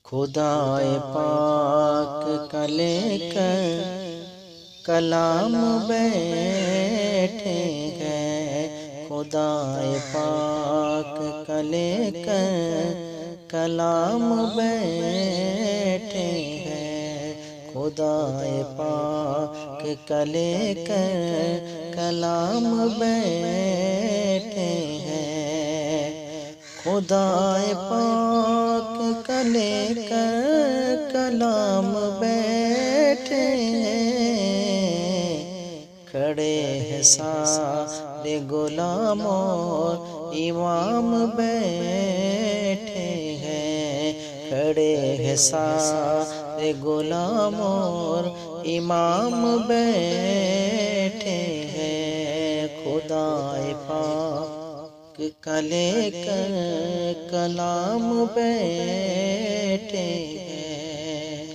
خدائے پاک کا لے کر کلام بیٹھے ہیں، خدائے پاک کا لے کر کلام بیٹھے ہیں، خدائے پاک کا لے کر کلام بیٹھے ہیں، خدائے پاک کا لے کر کلام بیٹھے ہیں، کھڑے ہیں سارے غلام اور امام بیٹھے ہیں، کھڑے ہیں سارے غلام اور امام بیٹھے ہیں، خدائے پاک کا لے کر کلام بیٹھے